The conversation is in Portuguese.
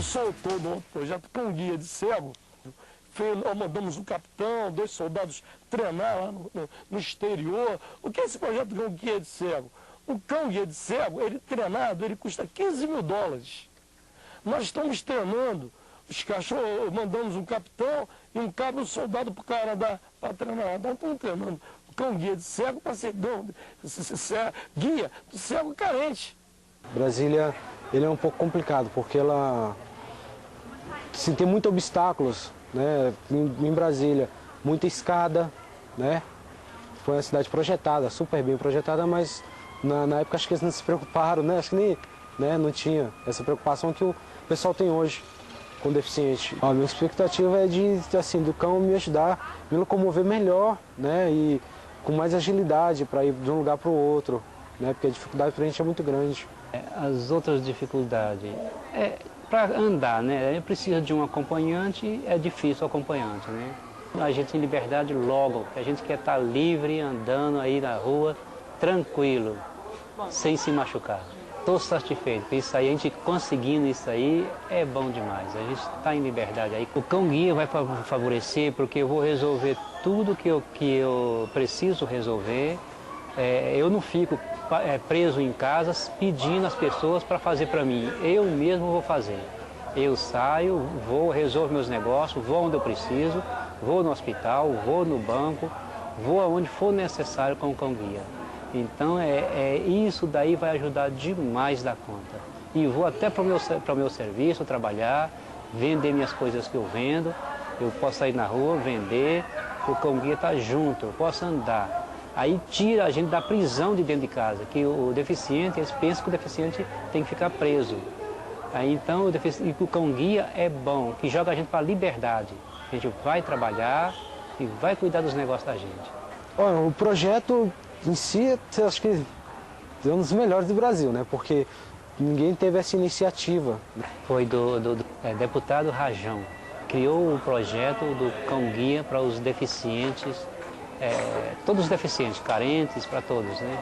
soltou no outro projeto Cão Guia de Cego. Nós mandamos um capitão, 2 soldados treinar lá no exterior. O que é esse projeto Cão Guia de Cego? O Cão Guia de Cego, ele treinado, ele custa $15 mil. Nós estamos treinando os cachorros, mandamos um capitão e um cabo soldado para o cara andar para treinar. Nós estamos treinando o Cão Guia de Cego para ser guia do cego carente. Brasília, ele é um pouco complicado, porque ela tem muitos obstáculos, né? Em Brasília, muita escada, né? Foi uma cidade projetada, super bem projetada, mas na época acho que eles não se preocuparam, né? Acho que nem, né, não tinha essa preocupação que o pessoal tem hoje com deficiente. A minha expectativa é assim, do cão me ajudar, me locomover melhor, né? E com mais agilidade para ir de um lugar para o outro, né? Porque a dificuldade para a gente é muito grande. As outras dificuldades, para andar, né? Precisa de um acompanhante, é difícil o acompanhante, né? A gente tem liberdade logo, a gente quer estar livre, andando aí na rua, tranquilo, sem se machucar. Estou satisfeito, isso aí, a gente conseguindo isso aí é bom demais, a gente está em liberdade aí. O cão guia vai favorecer porque eu vou resolver tudo que eu preciso resolver, eu não fico preso em casa pedindo às pessoas para fazer para mim, eu mesmo vou fazer. Eu saio, vou, resolvo meus negócios, vou onde eu preciso, vou no hospital, vou no banco, vou aonde for necessário com o cão guia. Então isso daí vai ajudar demais da conta. E vou até para o meu serviço trabalhar, vender minhas coisas que eu vendo, eu posso sair na rua, vender, o cão guia está junto, eu posso andar. Aí tira a gente da prisão de dentro de casa, que o deficiente, eles pensam que o deficiente tem que ficar preso. Aí então o cão guia é bom, que joga a gente para a liberdade. A gente vai trabalhar e vai cuidar dos negócios da gente. Olha, o projeto em si, acho que é um dos melhores do Brasil, né? Porque ninguém teve essa iniciativa. Foi do deputado Rajão. Criou o projeto do cão guia para os deficientes, todos os deficientes, carentes, para todos, né?